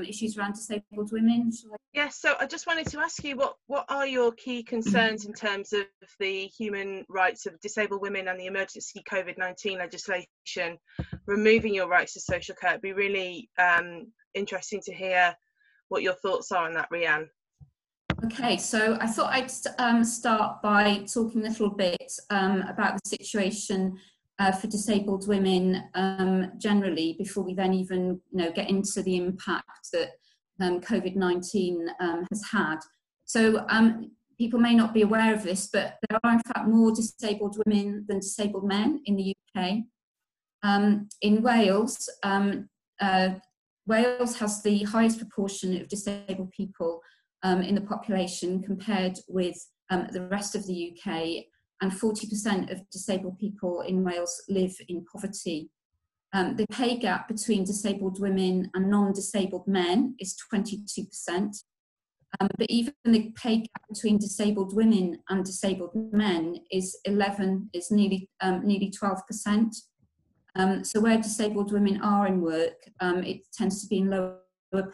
issues around disabled women? Yes, so I just wanted to ask you what are your key concerns in terms of the human rights of disabled women and the emergency COVID-19 legislation removing your rights to social care? It'd be really interesting to hear what your thoughts are on that, Rhian. Okay, so I thought I'd start by talking a little bit about the situation for disabled women generally, before we then even get into the impact that COVID-19 has had. So people may not be aware of this, but there are in fact more disabled women than disabled men in the UK. In Wales, Wales has the highest proportion of disabled people in the population compared with the rest of the UK, and 40% of disabled people in Wales live in poverty. The pay gap between disabled women and non-disabled men is 22%, but even the pay gap between disabled women and disabled men is nearly 12%. So where disabled women are in work, it tends to be in lower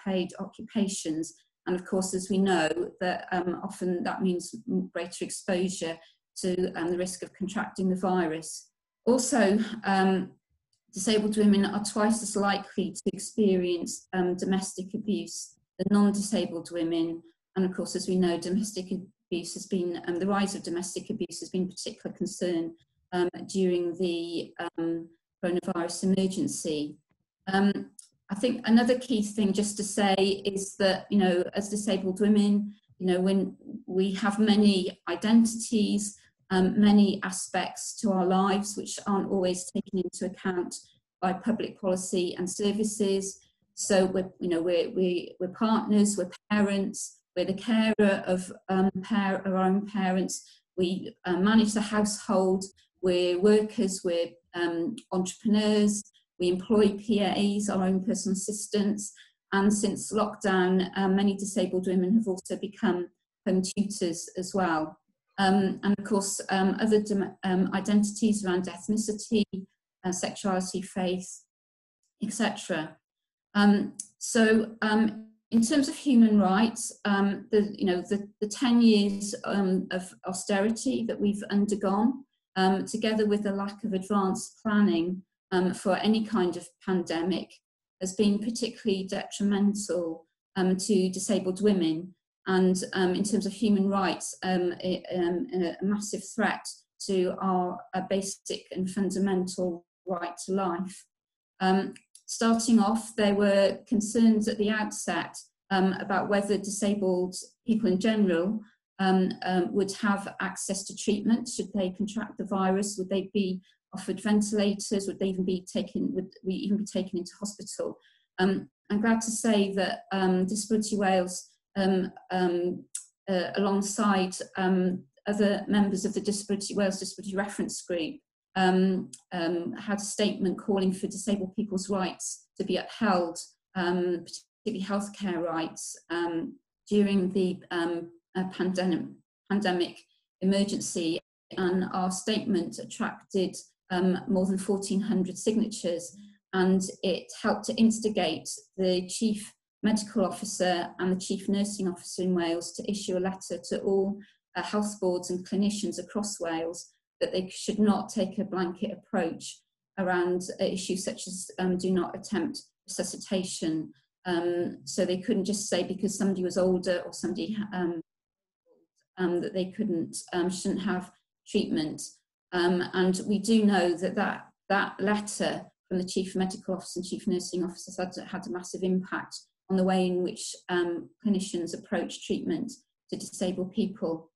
paid occupations. And of course, as we know, that often that means greater exposure to the risk of contracting the virus. Also, disabled women are twice as likely to experience domestic abuse than non-disabled women. And of course, as we know, domestic abuse has been, the rise of domestic abuse has been a particular concern during the coronavirus emergency. I think another key thing just to say is that, as disabled women, when we have many identities, many aspects to our lives which aren't always taken into account by public policy and services. So we're partners, we're parents, we're the carer of our own parents, we manage the household, we're workers, we're entrepreneurs, we employ PAs, our own personal assistants, and since lockdown, many disabled women have also become home tutors as well. And of course, other identities around ethnicity, sexuality, faith, etc. So in terms of human rights, the 10 years of austerity that we've undergone, together with the lack of advanced planning for any kind of pandemic, has been particularly detrimental to disabled women, and in terms of human rights, a massive threat to our basic and fundamental right to life. Starting off, there were concerns at the outset about whether disabled people in general would have access to treatment should they contract the virus. Would they be offered ventilators? Would they even be taken? Would we even be taken into hospital? I'm glad to say that Disability Wales, alongside other members of the Wales Disability Reference Group, had a statement calling for disabled people's rights to be upheld, particularly healthcare rights, during the pandemic emergency. And our statement attracted more than 1,400 signatures, and it helped to instigate the Chief Medical Officer and the Chief Nursing Officer in Wales to issue a letter to all health boards and clinicians across Wales that they should not take a blanket approach around issues such as do not attempt resuscitation. So they couldn't just say because somebody was older or somebody that they shouldn't have treatment. And we do know that letter from the Chief Medical Officer and Chief Nursing Officer had a massive impact on the way in which clinicians approach treatment to disabled people.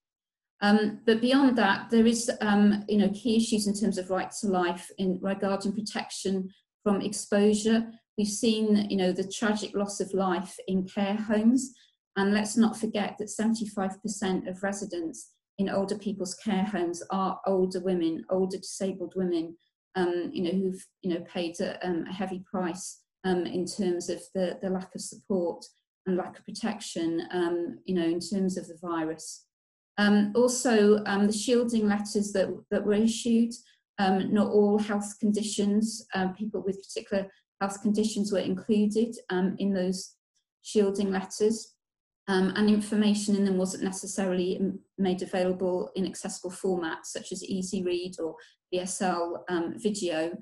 But beyond that, there is key issues in terms of right to life regarding protection from exposure. We've seen the tragic loss of life in care homes, and let's not forget that 75% of residents in older people's care homes are older women, older disabled women, who've paid a heavy price in terms of the lack of support and lack of protection, in terms of the virus. Also, the shielding letters that were issued, not all health conditions, people with particular health conditions were included in those shielding letters, and information in them wasn't necessarily made available in accessible formats such as easy read or BSL video.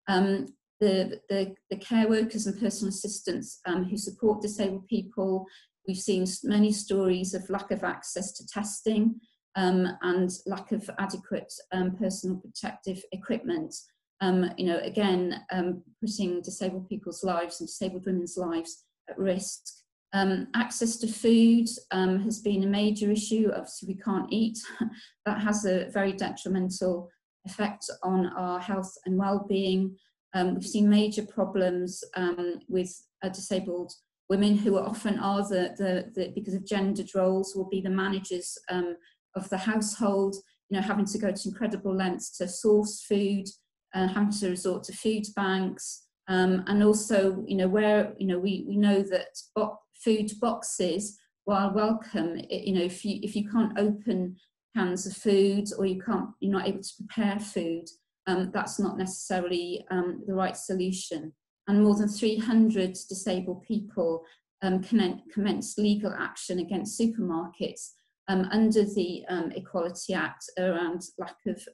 The care workers and personal assistants who support disabled people, we've seen many stories of lack of access to testing and lack of adequate personal protective equipment. Again, putting disabled people's lives and disabled women's lives at risk. Access to food has been a major issue. Obviously, we can't eat. That has a very detrimental effect on our health and well-being. We've seen major problems with disabled women who often are because of gendered roles, will be the managers of the household, having to go to incredible lengths to source food, having to resort to food banks, and also, where, we know that food boxes, while welcome, if you can't open cans of food or you're not able to prepare food, that's not necessarily the right solution. And more than 300 disabled people commenced legal action against supermarkets under the Equality Act around lack of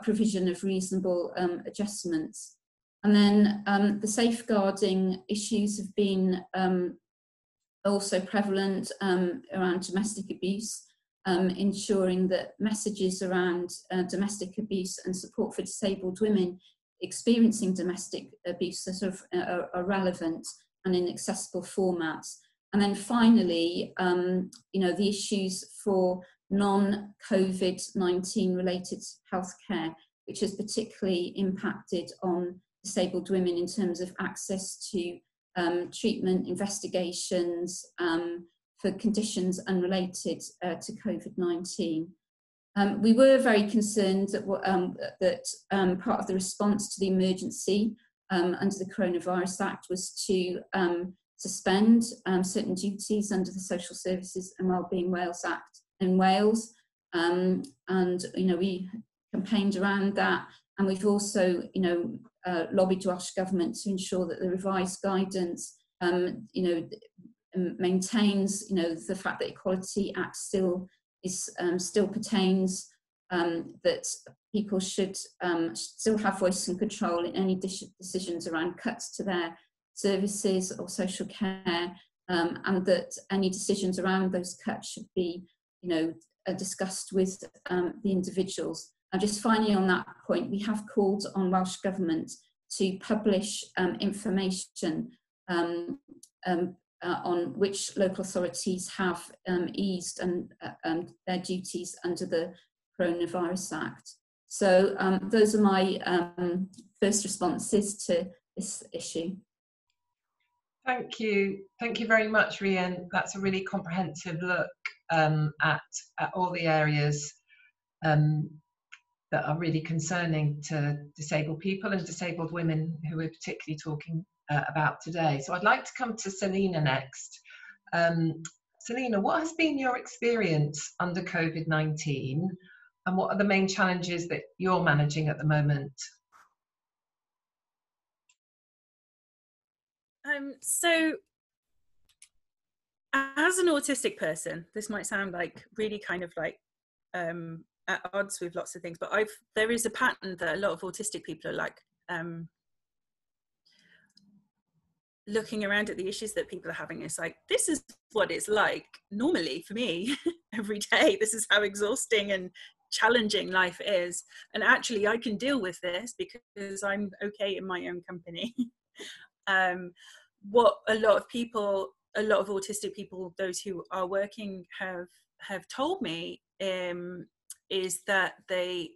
provision of reasonable adjustments. And then the safeguarding issues have been also prevalent around domestic abuse, ensuring that messages around domestic abuse and support for disabled women experiencing domestic abuse are relevant and in accessible formats. And then finally, the issues for non-COVID-19 related healthcare, which has particularly impacted on disabled women in terms of access to treatment, investigations for conditions unrelated to COVID-19. We were very concerned that part of the response to the emergency under the Coronavirus Act was to suspend certain duties under the Social Services and Wellbeing Wales Act in Wales. And we campaigned around that, and we've also lobbied Welsh Government to ensure that the revised guidance maintains the fact that Equality Act still pertains, that people should still have voice and control in any decisions around cuts to their services or social care, and that any decisions around those cuts should be discussed with the individuals. And just finally on that point, we have called on Welsh Government to publish information on which local authorities have eased their duties under the Coronavirus Act. So those are my first responses to this issue. Thank you very much, Rhian. That's a really comprehensive look at all the areas that are really concerning to disabled people and disabled women who we're particularly talking about today. So I'd like to come to Selena next. Selena, what has been your experience under COVID-19, and what are the main challenges that you're managing at the moment? So as an autistic person, this might sound like really kind of like at odds with lots of things, but there is a pattern that a lot of autistic people are like looking around at the issues that people are having. It's like, this is what it's like normally for me every day. This is how exhausting and challenging life is, and actually I can deal with this because I'm okay in my own company. What a lot of autistic people, those who are working, have told me is that they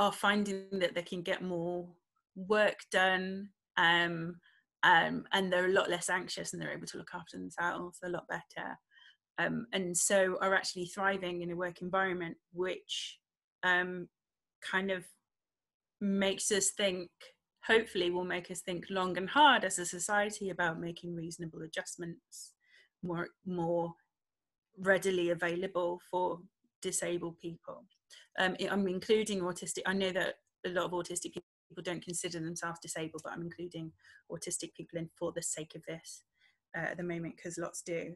are finding that they can get more work done, and they're a lot less anxious, and they're able to look after themselves a lot better, and so are actually thriving in a work environment which kind of makes us think, hopefully will make us think long and hard as a society about making reasonable adjustments more readily available for disabled people. I'm including autistic. I know that a lot of autistic people don't consider themselves disabled, but I'm including autistic people in for the sake of this. at the moment, because lots do.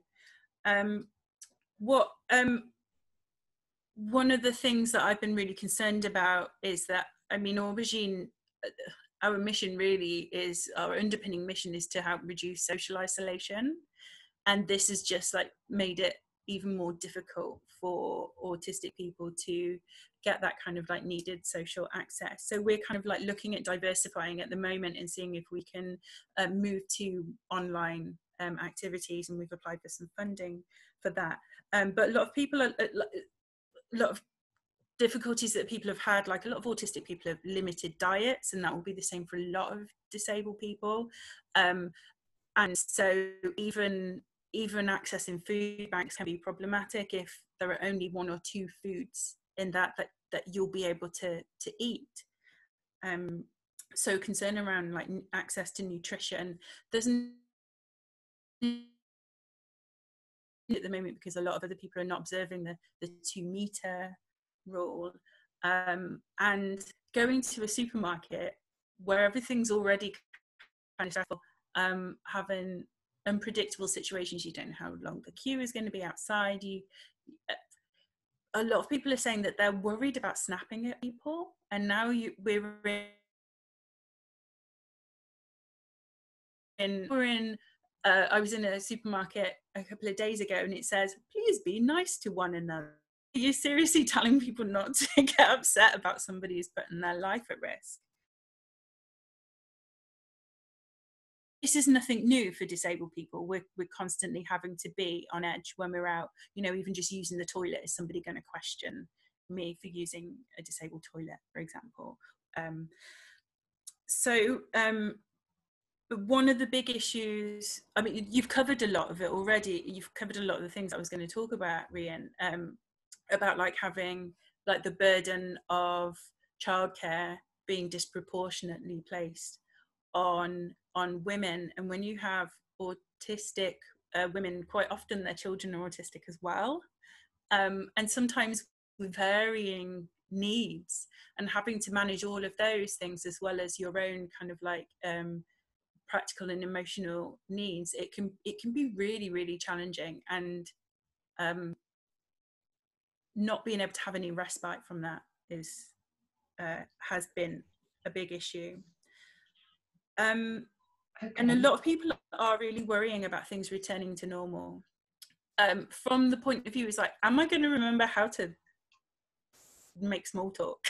One of the things that I've been really concerned about is that, I mean, Aubergine, our mission really is, our underpinning mission is to help reduce social isolation. And this has just like made it even more difficult for autistic people to get that kind of like needed social access. So we're kind of like looking at diversifying at the moment and seeing if we can move to online activities, and we've applied for some funding for that. But a lot of people are, a lot of difficulties that people have had, like a lot of autistic people have limited diets, and that will be the same for a lot of disabled people. And so even accessing food banks can be problematic if there are only 1 or 2 foods in that you'll be able to eat. So concern around like access to nutrition, there's at the moment, because a lot of other people are not observing the 2 meter rule, and going to a supermarket where everything's already kind of stressful, having unpredictable situations, you don't know how long the queue is going to be outside. A lot of people are saying that they're worried about snapping at people, and now we're in I was in a supermarket a couple of days ago, and it says, please be nice to one another. You're seriously telling people not to get upset about somebody who's putting their life at risk. This is nothing new for disabled people. We're constantly having to be on edge when we're out, you know, even just using the toilet. Is somebody going to question me for using a disabled toilet, for example? One of the big issues, I mean, you've covered a lot of it already. You've covered a lot of the things I was going to talk about, Rhian, about like having like the burden of childcare being disproportionately placed on women. And when you have autistic women, quite often their children are autistic as well, and sometimes with varying needs, and having to manage all of those things as well as your own kind of like practical and emotional needs, it can be really, really challenging, and not being able to have any respite from that is has been a big issue. Okay. And a lot of people are really worrying about things returning to normal. From the point of view, it's like, am I going to remember how to make small talk?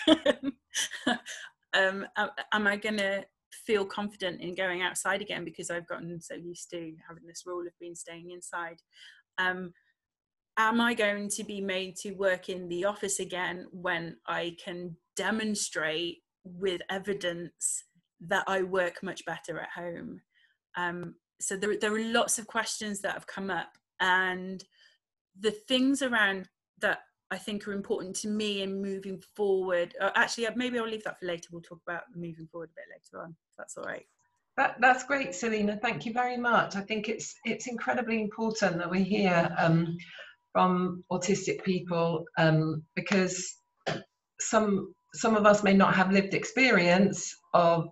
Am I going to feel confident in going outside again because I've gotten so used to having this rule of being staying inside? Am I going to be made to work in the office again when I can demonstrate with evidence that I work much better at home? So there are lots of questions that have come up, and the things around that I think are important to me in moving forward. Actually, maybe I'll leave that for later. We'll talk about moving forward a bit later on, if that's all right. That's great, Selena. Thank you very much. I think it's incredibly important that we hear from autistic people, because some of us may not have lived experience of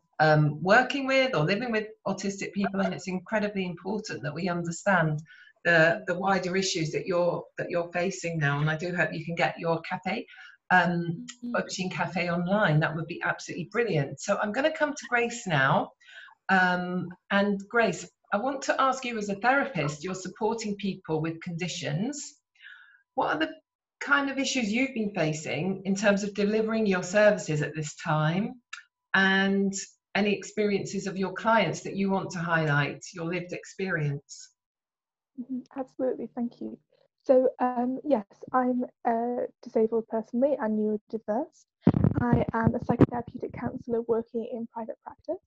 working with or living with autistic people, and it's incredibly important that we understand the wider issues that you're facing now. And I do hope you can get your Café, Aubergine Café online. That would be absolutely brilliant. So I'm going to come to Grace now. And Grace, I want to ask you, as a therapist, you're supporting people with conditions. What are the kind of issues you've been facing in terms of delivering your services at this time, and any experiences of your clients that you want to highlight, your lived experience? Absolutely, thank you. So yes, I'm a disabled personally and neurodiverse. I am a psychotherapeutic counsellor working in private practice,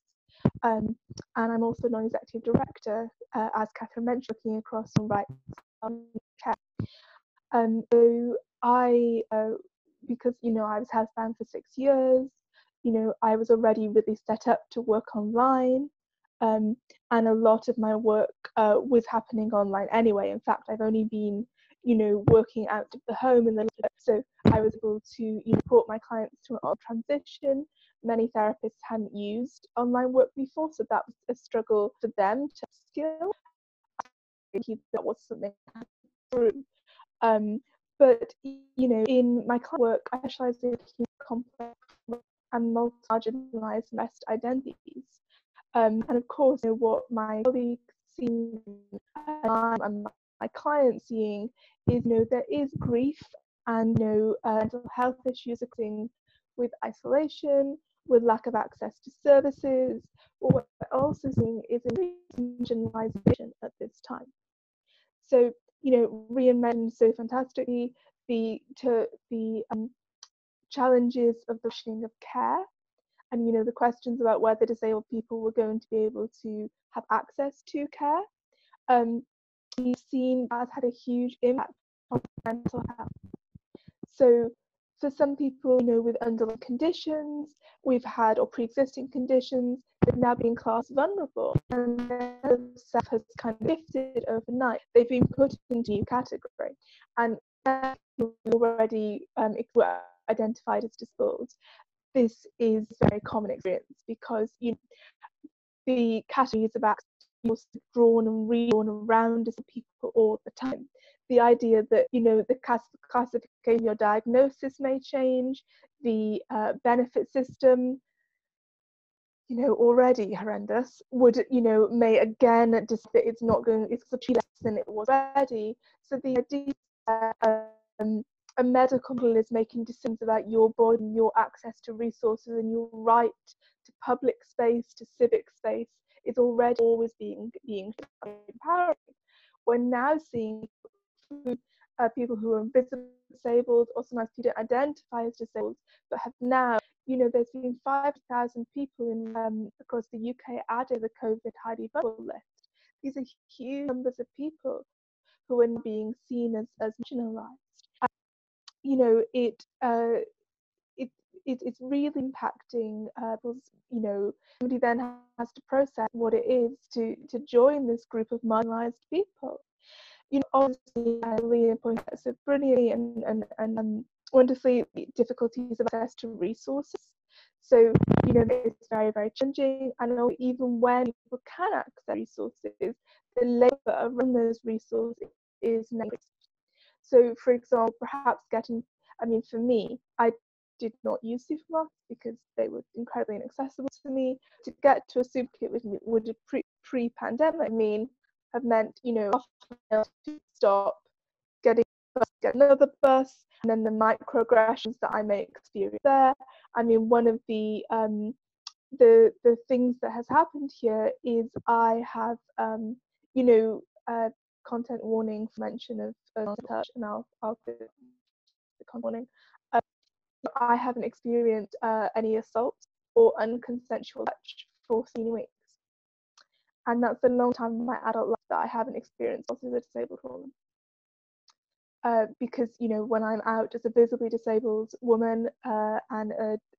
and I'm also non-executive director, as Catherine mentioned, looking across on rights on care. So I, because I was housebound for 6 years, I was already really set up to work online. And a lot of my work was happening online anyway. In fact, I've only been, working out of the home in the so I was able to support my clients through an transition. Many therapists hadn't used online work before, so that was a struggle for them to skill. that was something through. But in my client work, I specialize in complex and multi-marginalized rest identities. And of course, what my colleagues see and my clients seeing is, there is grief and mental health issues occurring with isolation, with lack of access to services. But what we're also seeing is marginalization at this time. So, Rhian mentioned so fantastically the challenges of the rationing of care, and the questions about whether disabled people were going to be able to have access to care. We've seen that has had a huge impact on mental health. So for some people, with underlying conditions, we've had, or pre-existing conditions, they've now been classed vulnerable, and their self has kind of shifted overnight. They've been put into a new category, and already identified as disabled. This is a very common experience because the categories of access drawn and redrawn around as people all the time. The idea that the classification of your diagnosis may change, the benefit system, already horrendous, would may again that it's not going, it's actually less than it was already. So the idea that a medical model is making decisions about your body, your access to resources, and your right to public space, to civic space, is already always being empowering. We're now seeing people who are invisible disabled, or sometimes who don't identify as disabled, but have now, there's been 5,000 people across the UK added to the COVID highly vulnerable list. These are huge numbers of people who are being seen as marginalised. It's really impacting somebody then has to process what it is to join this group of marginalised people. Obviously, Rhian pointed out so brilliantly and wonderfully difficulties of access to resources. So, it's very, very challenging, and even when people can access resources, the labour around those resources is negative. So, for example, perhaps for me, I did not use supermarkets because they were incredibly inaccessible to me. To get to a supermarket would pre-pandemic have meant, to stop, get another bus, and then the microaggressions that I may experience there. One of the things that has happened here is I have, content warning for mention of touch, and I'll put the content warning. I haven't experienced any assault or unconsensual touch for 14 weeks. And that's a long time in my adult life that I haven't experienced as a disabled woman. Because, when I'm out as a visibly disabled woman and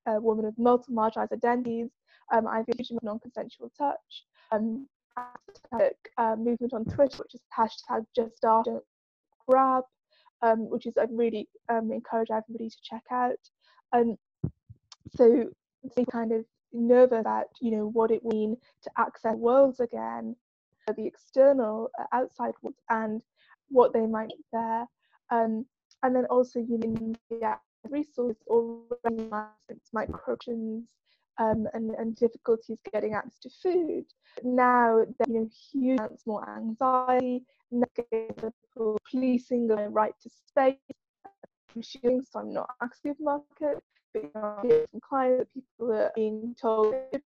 a woman with multiple marginalised identities, I've used non-consensual touch. Movement on Twitter, which is hashtag just after grab, which is I'd really encourage everybody to check out. So they kind of nervous about what it means to access worlds again, the external outside world, and what they might be there, and then also the resources already microaggressions and difficulties getting access to food. Now huge amounts more anxiety, policing the right to space, so I'm not at a supermarket. From clients, people are being told they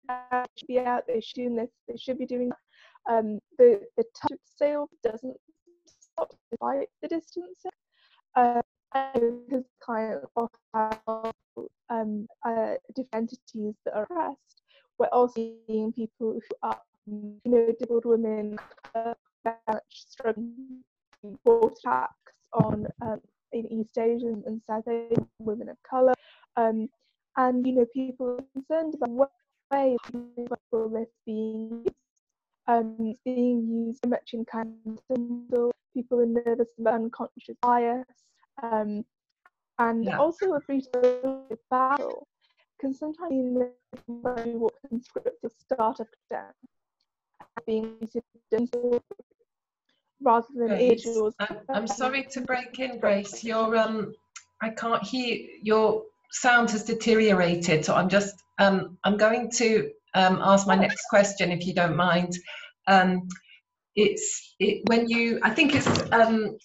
should be out, they should be doing that. The touch sale doesn't stop despite the distancing. Because clients often have different entities that are oppressed. We're also seeing people who are disabled women struggling with attacks on in East Asian and South Asian women of colour, and people are concerned about ways this being used very much in kind of people are nervous about unconscious bias, and also a brief battle can sometimes mean what conscriptive startup down being rather than age or... I'm sorry to break in, Grace. I can't hear, your sound has deteriorated, so I'm just I'm going to ask my next question, if you don't mind. I think it's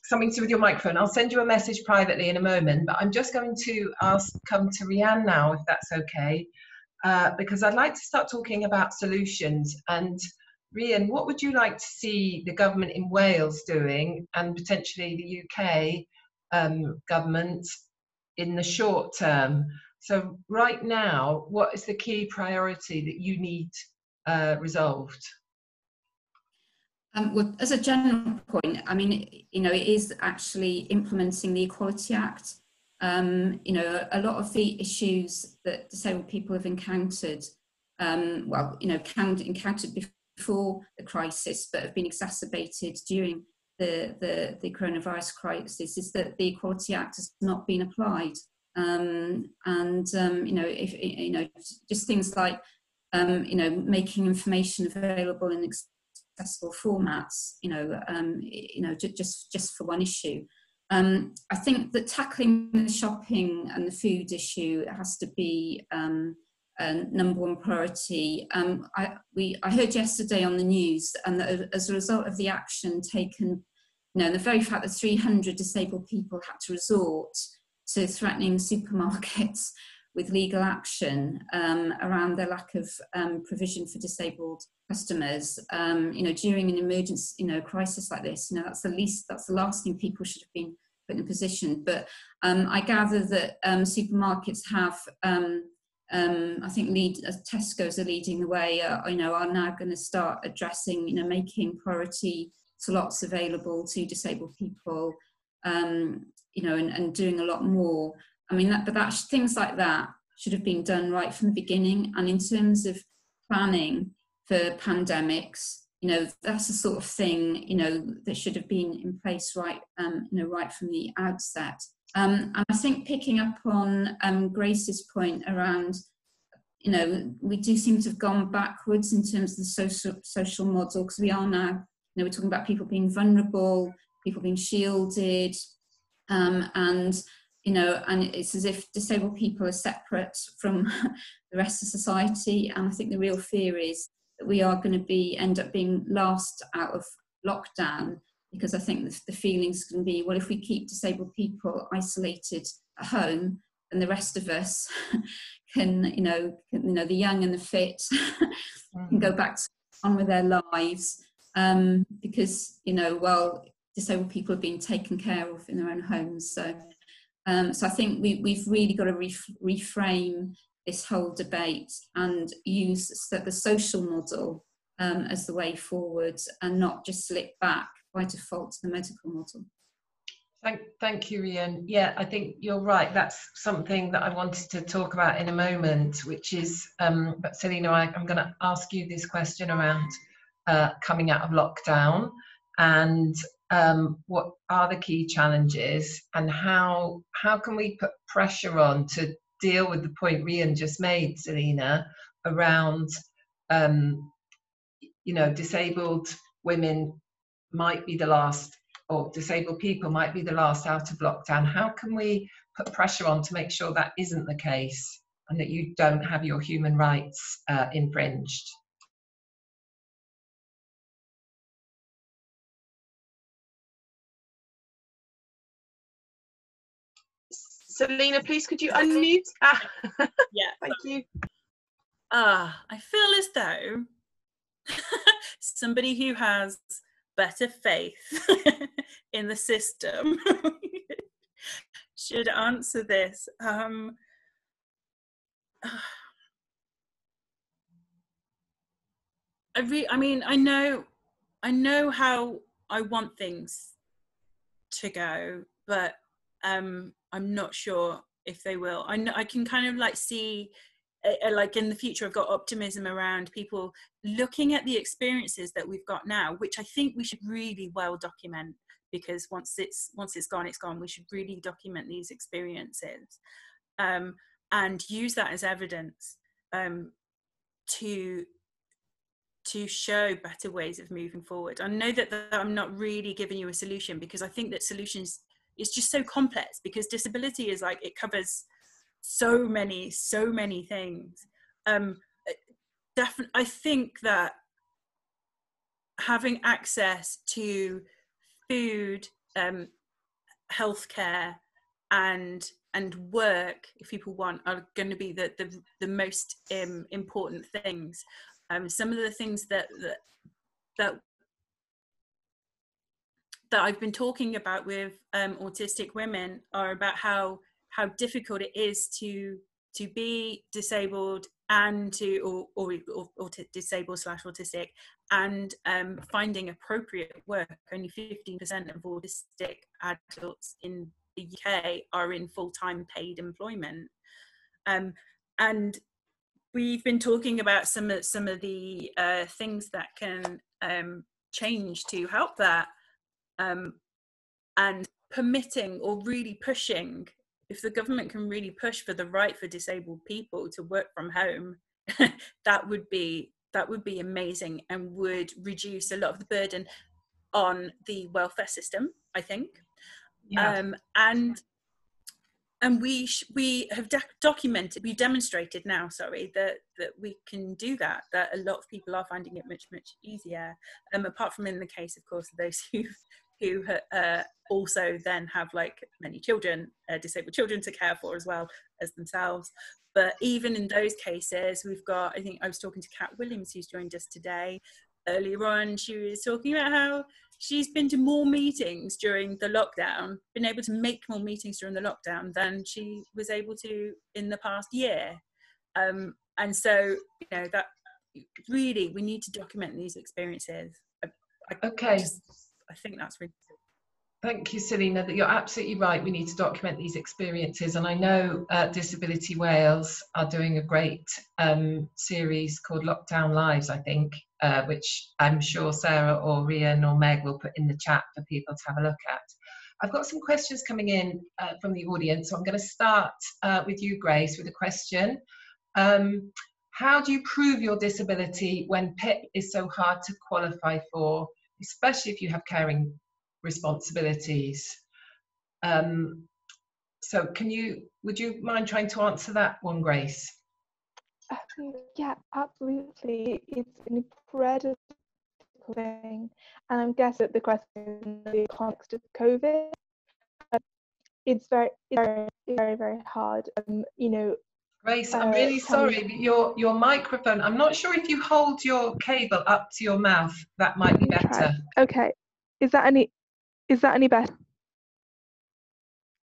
something to do with your microphone. I'll send you a message privately in a moment, but I'm just going to come to Rhian now, if that's okay, because I'd like to start talking about solutions. And Rhian, what would you like to see the government in Wales doing, and potentially the UK government, in the short term? So right now, what is the key priority that you need resolved? Well, as a general point, I mean, you know, it is actually implementing the Equality Act. You know, a lot of the issues that disabled people have encountered, well, you know, encountered before the crisis, but have been exacerbated during the coronavirus crisis, is that the Equality Act has not been applied. You know, if you know, just things like you know, making information available in accessible formats, you know, just for one issue. I think that tackling the shopping and the food issue has to be number one priority. I heard yesterday on the news, and that as a result of the action taken, you know, and the very fact that 300 disabled people had to resort to threatening supermarkets with legal action around their lack of provision for disabled customers, you know, during an emergency, you know, crisis like this, you know, that's the last thing people should have been put in a position. But I gather that supermarkets have, I think Tesco's are leading the way, you know, are now going to start addressing, you know, making priority slots available to disabled people, you know, and doing a lot more. I mean, things like that should have been done right from the beginning. And in terms of planning for pandemics, you know, that's the sort of thing, you know, that should have been in place right, you know, right from the outset. And I think picking up on Grace's point around, you know, we do seem to have gone backwards in terms of the social model, because we are now, you know, we're talking about people being vulnerable, people being shielded, and you know, and it's as if disabled people are separate from the rest of society. And I think the real fear is that we are going to end up being last out of lockdown, because I think the feeling's going to be, well, if we keep disabled people isolated at home, then the rest of us can, you know, the young and the fit can go back on with their lives, because, you know, well, disabled people are being taken care of in their own homes. So I think we've really got to reframe this whole debate and use the social model as the way forward, and not just slip back by default to the medical model. Thank you, Rhian. Yeah, I think you're right. That's something that I wanted to talk about in a moment, which is, but Selena, I'm going to ask you this question around coming out of lockdown, and what are the key challenges, and how can we put pressure on to deal with the point Rhian just made, Selena, around you know, disabled women might be the last, or disabled people might be the last out of lockdown. How can we put pressure on to make sure that isn't the case, and that you don't have your human rights infringed? Selena, please could you unmute? Yeah, thank you. I feel as though somebody who has better faith in the system should answer this. I mean, I know how I want things to go, but I'm not sure if they will. I can kind of like see, like in the future, I've got optimism around people looking at the experiences that we've got now, which I think we should really well document, because once it's gone, it's gone. We should really document these experiences, and use that as evidence to show better ways of moving forward. I know that I'm not really giving you a solution, because I think that solutions is just so complex, because disability is like, it covers so many things. I think that having access to food, healthcare, and work, if people want, are going to be the most important things. Some of the things that I've been talking about with autistic women are about how difficult it is to be disabled and or disabled/autistic, and finding appropriate work. Only 15% of autistic adults in the UK are in full-time paid employment, and we've been talking about some of the things that can change to help that, and permitting or really pushing. If the government can really push for the right for disabled people to work from home, that would be amazing, and would reduce a lot of the burden on the welfare system, I think. Yeah. And we have demonstrated now, that we can do that a lot of people are finding it much easier, apart from in the case, of course, of those who also then have like many children, disabled children to care for as well as themselves. But even in those cases, we've got, I think I was talking to Kat Williams, who's joined us today. Earlier on, she was talking about how she's been to more meetings during the lockdown, been able to make more meetings during the lockdown than she was able to in the past year. And so, that really, we need to document these experiences. I think that's really good. Thank you, Selena. That you're absolutely right. We need to document these experiences, and I know Disability Wales are doing a great series called Lockdown Lives, I think, which I'm sure Sarah or Rhian or Meg will put in the chat for people to have a look at. I've got some questions coming in from the audience, so I'm going to start with you, Grace, with a question. How do you prove your disability when PIP is so hard to qualify for, especially if you have caring responsibilities? So would you mind trying to answer that one, Grace? Yeah, absolutely. It's an incredible thing, and I'm guessing that the question is in the context of COVID. It's very, very hard. Grace, I'm really sorry, but your microphone, I'm not sure if you hold your cable up to your mouth, that might be better. Okay, is that any better?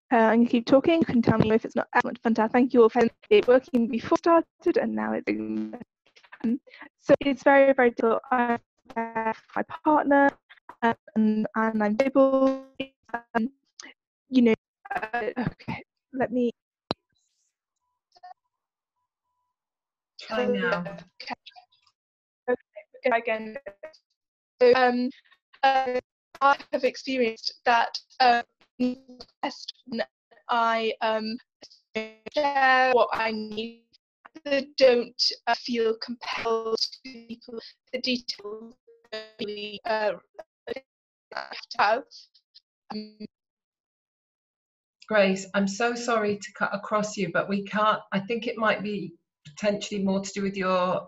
I'm gonna keep talking. You can tell me if it's not. Fantastic. Thank you all for it working before it started, and now it's. So it's very, very difficult. I'm my partner, and I'm able. Okay, let me. Try now. Okay, again. So, I have experienced that when I share what I need, I don't feel compelled to people the details really have to have. Grace, I'm so sorry to cut across you, but we can't. I think it might be potentially more to do with your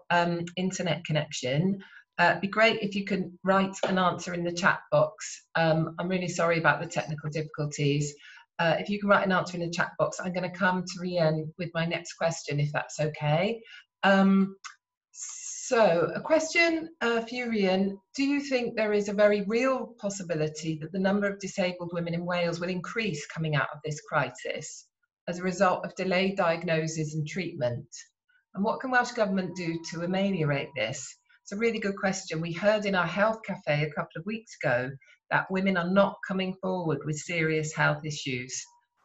internet connection. It'd be great if you could write an answer in the chat box. I'm really sorry about the technical difficulties. If you can write an answer in the chat box, I'm going to come to Rhian with my next question, if that's okay. So a question for you, Rhian. Do you think there is a very real possibility that the number of disabled women in Wales will increase coming out of this crisis as a result of delayed diagnosis and treatment? And what can Welsh Government do to ameliorate this? It's a really good question. We heard in our health cafe a couple of weeks ago that women are not coming forward with serious health issues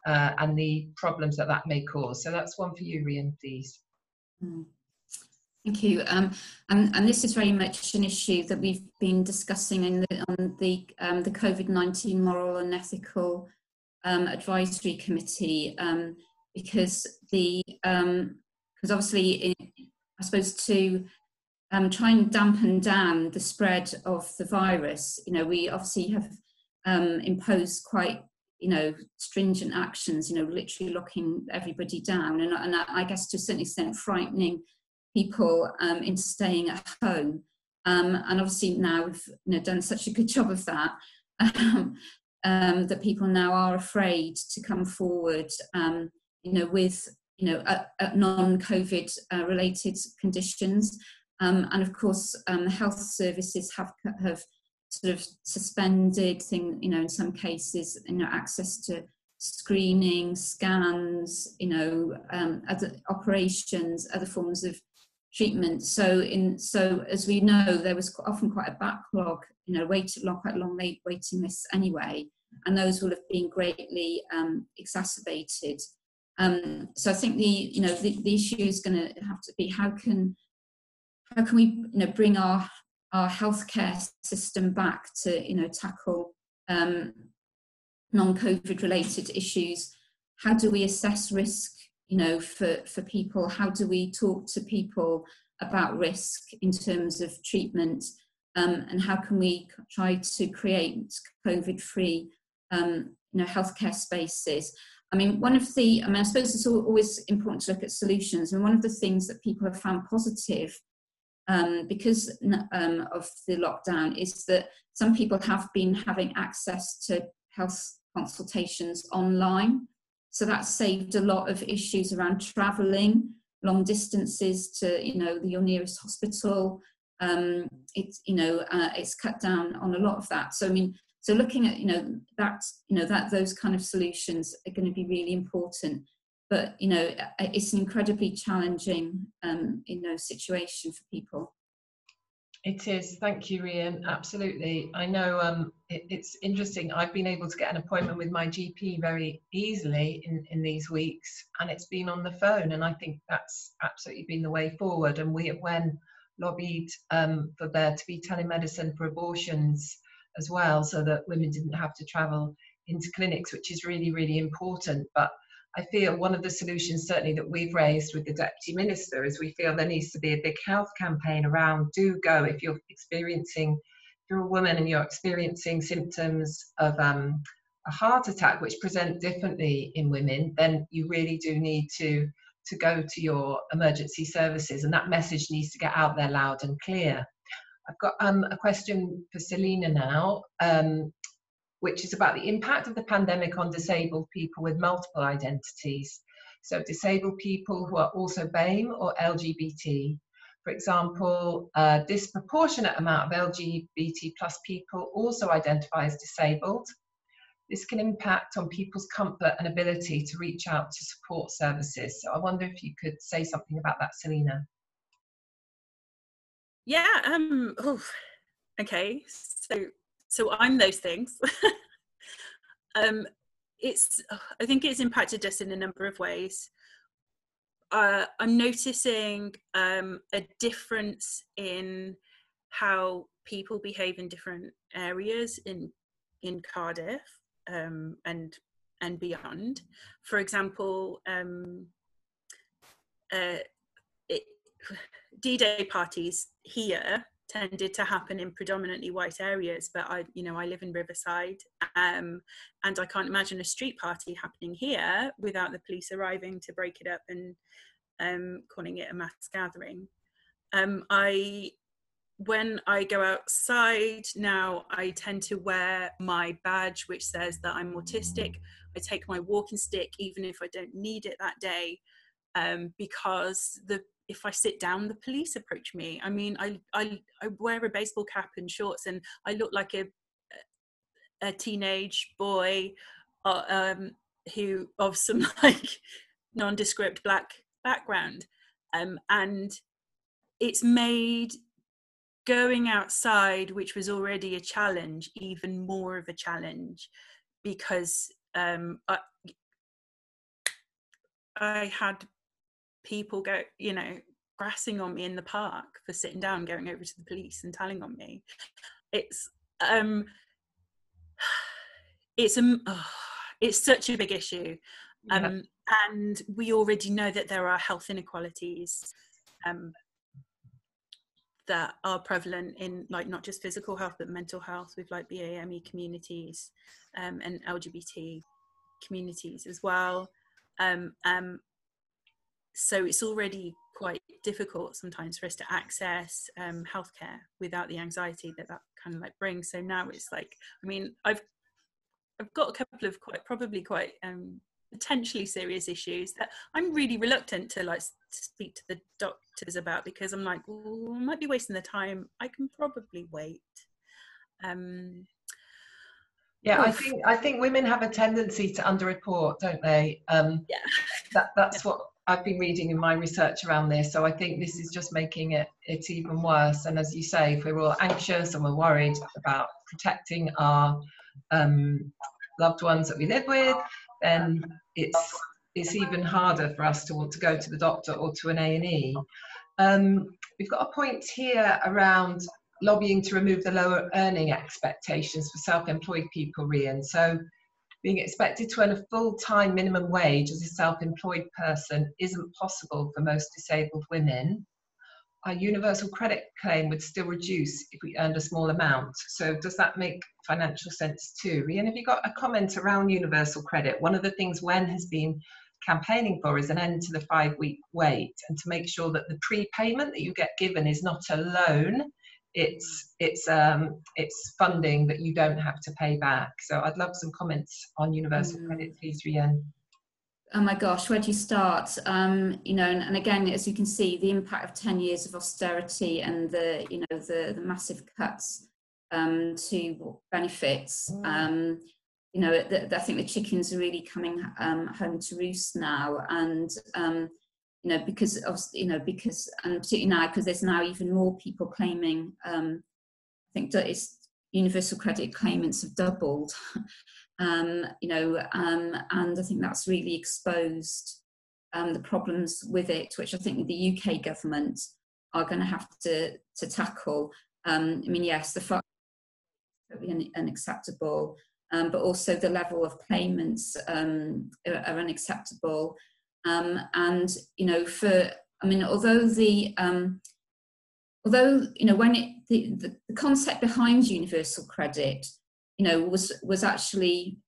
and the problems that may cause. So that's one for you, Rhian, please. Thank you. And this is very much an issue that we've been discussing on the COVID-19 Moral and Ethical Advisory Committee, because obviously, I suppose to try and dampen down the spread of the virus. You know, we obviously have imposed quite, you know, stringent actions, you know, literally locking everybody down, and I guess to a certain extent frightening people into staying at home. And obviously now we've, you know, done such a good job of that, that people now are afraid to come forward, you know, with, you know, non-COVID related conditions. And of course, health services have sort of suspended you know, in some cases, you know, access to screening, scans, you know, other operations, other forms of treatment. So as we know, there was often quite a backlog, you know, quite long waiting lists anyway, and those will have been greatly exacerbated. So I think the issue is going to have to be how can we, you know, bring our healthcare system back to, you know, tackle non-COVID related issues. How do we assess risk, you know, for people? How do we talk to people about risk in terms of treatment? And how can we try to create COVID-free, you know, healthcare spaces? I mean, I suppose it's always important to look at solutions. And one of the things that people have found positive because of the lockdown is that some people have been having access to health consultations online. So that's saved a lot of issues around travelling long distances to, you know, your nearest hospital. It's cut down on a lot of that. So I mean, so looking at, you know, that those kind of solutions are going to be really important. But, you know, it's an incredibly challenging, you know, situation for people. It is. Thank you, Rhian. Absolutely. I know it's interesting. I've been able to get an appointment with my GP very easily in these weeks, and it's been on the phone. And I think that's absolutely been the way forward. And we at WEN lobbied for there to be telemedicine for abortions as well, so that women didn't have to travel into clinics, which is really, really important. But I feel one of the solutions certainly that we've raised with the Deputy Minister is we feel there needs to be a big health campaign around do go if you're a woman and you're experiencing symptoms of a heart attack which present differently in women, then you really do need to go to your emergency services, and that message needs to get out there loud and clear. I've got a question for Selena now, which is about the impact of the pandemic on disabled people with multiple identities. So disabled people who are also BAME or LGBT. For example, a disproportionate amount of LGBT plus people also identify as disabled. This can impact on people's comfort and ability to reach out to support services. So I wonder if you could say something about that, Selena. Yeah, okay, so I'm those things. I think it's impacted us in a number of ways. I'm noticing a difference in how people behave in different areas in Cardiff and beyond. For example, D-Day parties here tended to happen in predominantly white areas, but I live in Riverside, and I can't imagine a street party happening here without the police arriving to break it up and calling it a mass gathering. When I go outside now, I tend to wear my badge which says that I'm autistic. I take my walking stick even if I don't need it that day, because if I sit down, the police approach me. I mean, I wear a baseball cap and shorts, and I look like a teenage boy who of some like nondescript black background, and it's made going outside, which was already a challenge, even more of a challenge, because I had people go, grassing on me in the park for sitting down, going over to the police and telling on me. It's such a big issue, and we already know that there are health inequalities that are prevalent in like not just physical health but mental health with like BAME communities and LGBT communities as well. So it's already quite difficult sometimes for us to access healthcare without the anxiety that kind of like brings. So now it's like, I mean, I've got a couple of probably quite potentially serious issues that I'm really reluctant to like speak to the doctors about, because I'm like, well, I might be wasting the time. I can probably wait. Yeah, I think women have a tendency to underreport, don't they? Yeah. That's what I've been reading in my research around this. So I think this is just making it even worse. And as you say, if we're all anxious and we're worried about protecting our loved ones that we live with, then it's even harder for us to want to go to the doctor or to an A&E. We've got a point here around lobbying to remove the lower earning expectations for self-employed people, Rhian. So being expected to earn a full-time minimum wage as a self-employed person isn't possible for most disabled women. Our universal credit claim would still reduce if we earned a small amount. So does that make financial sense too? Rhian, have you got a comment around universal credit? One of the things WEN has been campaigning for is an end to the 5-week wait, and to make sure that the prepayment that you get given is not a loan. It's funding that you don't have to pay back. So I'd love some comments on universal credit, please, Rhian. Oh my gosh, where do you start? You know, and again, as you can see, the impact of 10 years of austerity and the massive cuts to benefits. You know, I think the chickens are really coming home to roost now, and you know, because and particularly now, because there's now even more people claiming. I think that it's universal credit claimants have doubled. You know, and I think that's really exposed the problems with it, which I think the UK government are going to have to tackle. I mean, yes, the fact is unacceptable, but also the level of payments are unacceptable. And you know, although you know, when the concept behind universal credit, you know, was actually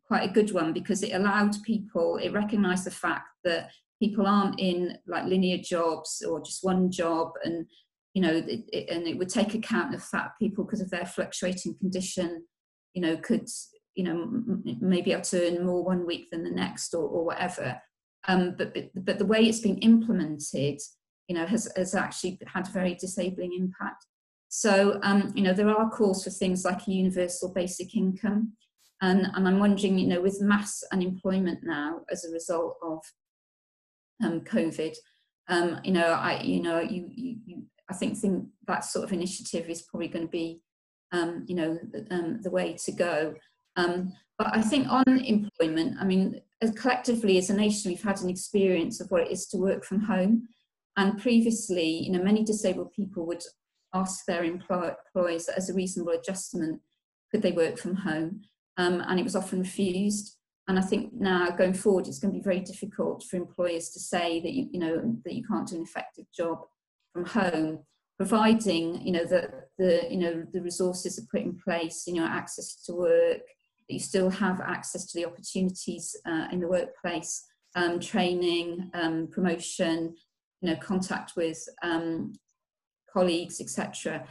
quite a good one, because it allowed people, it recognised the fact that people aren't in like linear jobs or just one job, and you know, it would take account of that people, because of their fluctuating condition, you know, could, you know, maybe able to earn more one week than the next, or whatever. But the way it's been implemented, you know, has actually had a very disabling impact. So, you know, there are calls for things like a universal basic income. And I'm wondering, you know, with mass unemployment now as a result of COVID, you know, I think that sort of initiative is probably going to be, you know, the way to go. But I think on employment, I mean, collectively as a nation, we've had an experience of what it is to work from home. And previously, you know, many disabled people would ask their employers as a reasonable adjustment, could they work from home? And it was often refused. And I think now going forward, it's going to be very difficult for employers to say that that you can't do an effective job from home, providing the resources are put in place, you know, access to work, that you still have access to the opportunities in the workplace, training, promotion, you know, contact with colleagues, etc.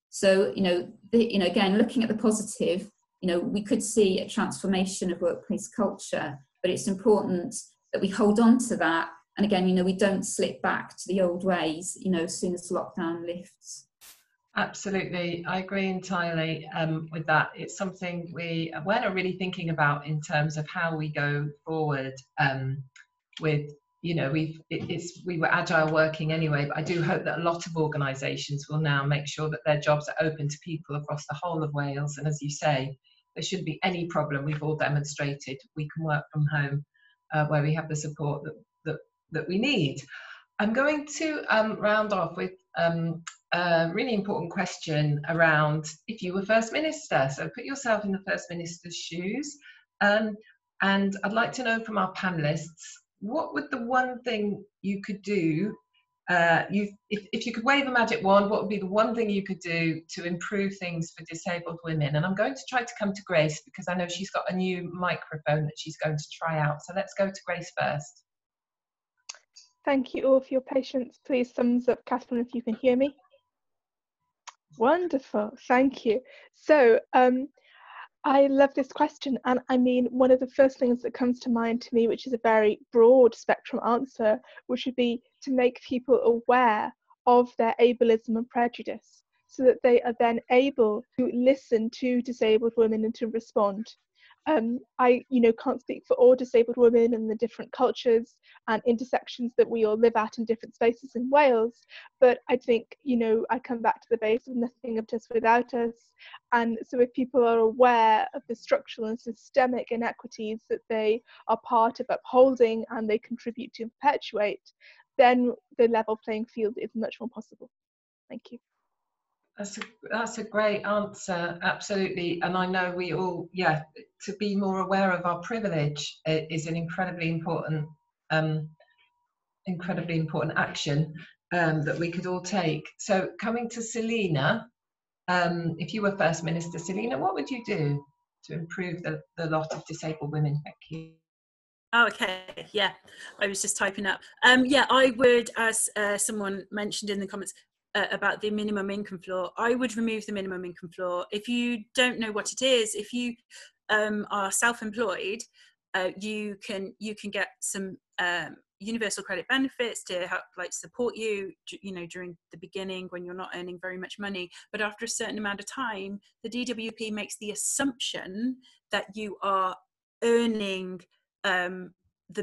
So, you know, again, looking at the positive, you know, we could see a transformation of workplace culture, but it's important that we hold on to that. And again, you know, we don't slip back to the old ways, you know, as soon as lockdown lifts. Absolutely, I agree entirely with that. It's something we're really thinking about in terms of how we go forward with, you know, we were agile working anyway, but I do hope that a lot of organisations will now make sure that their jobs are open to people across the whole of Wales. And as you say, there shouldn't be any problem. We've all demonstrated we can work from home where we have the support that we need. I'm going to round off with a really important question around if you were First Minister. So put yourself in the First Minister's shoes. And I'd like to know from our panellists, what would the one thing you could do if you could wave a magic wand, what would be the one thing you could do to improve things for disabled women? And I'm going to try to come to Grace because I know she's got a new microphone that she's going to try out. So let's go to Grace first. Thank you all for your patience. Please thumbs up, Catherine, if you can hear me. Wonderful, thank you. So I love this question, and I mean, one of the first things that comes to mind to me, which is a very broad spectrum answer, which would be to make people aware of their ableism and prejudice, so that they are then able to listen to disabled women and to respond. I, can't speak for all disabled women and the different cultures and intersections that we all live at in different spaces in Wales, but I think, I come back to the base of nothing of us without us. And so if people are aware of the structural and systemic inequities that they are part of upholding and they contribute to perpetuate, then the level playing field is much more possible. Thank you. That's a great answer, absolutely. And I know we all, to be more aware of our privilege is an incredibly important action that we could all take. So coming to Selena, if you were First Minister, Selena, what would you do to improve the lot of disabled women? Thank you. Oh, okay, yeah, I was just typing up. I would, as someone mentioned in the comments, about the minimum income floor, I would remove the minimum income floor. If you don't know what it is, if you are self-employed, you can get some universal credit benefits to help support you, during the beginning when you're not earning very much money. But after a certain amount of time, the DWP makes the assumption that you are earning the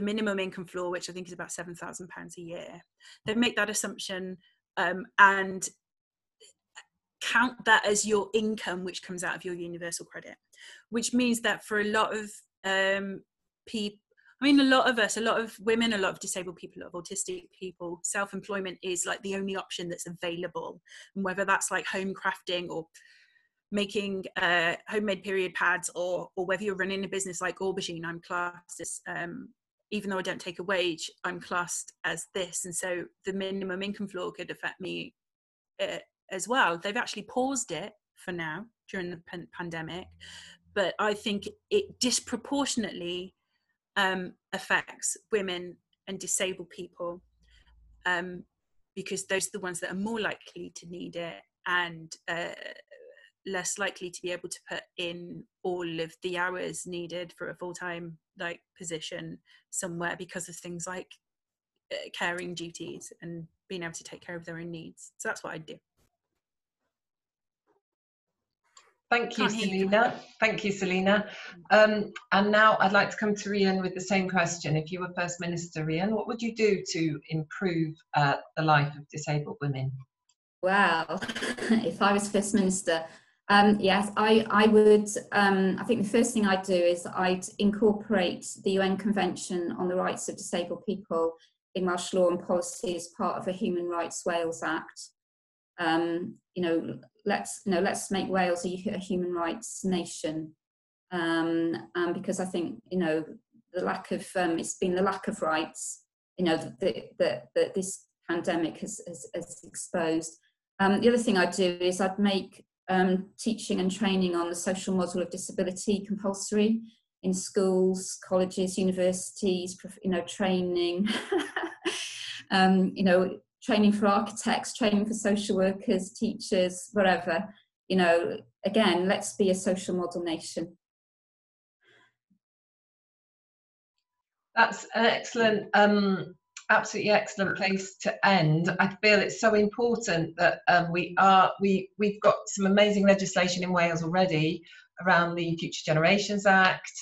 minimum income floor, which I think is about £7,000 a year. They make that assumption and count that as your income, which comes out of your universal credit, which means that for a lot of people, a lot of women, a lot of disabled people, a lot of autistic people, self-employment is the only option that's available. And whether that's home crafting or making homemade period pads, or whether you're running a business like Aubergine, I'm classed as, even though I don't take a wage, I'm classed as this. And so the minimum income floor could affect me as well. They've actually paused it for now during the pandemic, but I think it disproportionately affects women and disabled people, because those are the ones that are more likely to need it and less likely to be able to put in all of the hours needed for a full-time position somewhere because of things like caring duties and being able to take care of their own needs. So that's what I'd do. Thank you, Selena. Thank you, Selena. And now I'd like to come to Rhian with the same question. If you were First Minister, Rhian, what would you do to improve the life of disabled women? Well, if I was First Minister, yes, I would. I think the first thing I'd do is I'd incorporate the UN Convention on the Rights of Disabled People in Welsh law and policy as part of a Human Rights Wales Act. Let's make Wales a human rights nation, because I think the lack of it's been the lack of rights that this pandemic has exposed. The other thing I'd do is I'd make teaching and training on the social model of disability compulsory in schools, colleges, universities. Training. Training for architects, training for social workers, teachers, whatever. Again, let's be a social model nation. That's an excellent, absolutely excellent place to end. I feel it's so important that we've got some amazing legislation in Wales already around the Future Generations Act,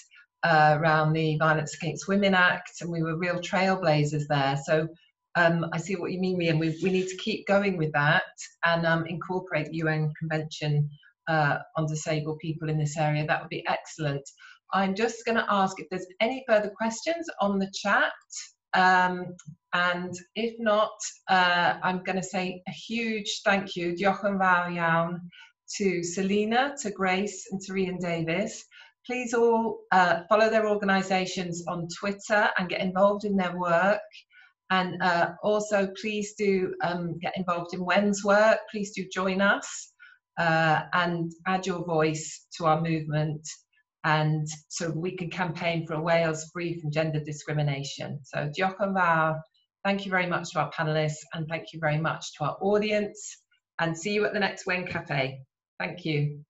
around the Violence Against Women Act, and we were real trailblazers there. So I see what you mean, Rhian. We need to keep going with that and incorporate the UN Convention on disabled people in this area. That would be excellent. I'm just going to ask if there's any further questions on the chat. And if not, I'm going to say a huge thank you, diolch yn fawr iawn, to Selena, to Grace, and to Rhian Davies. Please all follow their organisations on Twitter and get involved in their work. And also, please do get involved in WEN's work. Please do join us and add your voice to our movement, and so we can campaign for a Wales free from gender discrimination. So diolch yn fawr. Thank you very much to our panellists, and thank you very much to our audience, and see you at the next WEN Café. Thank you.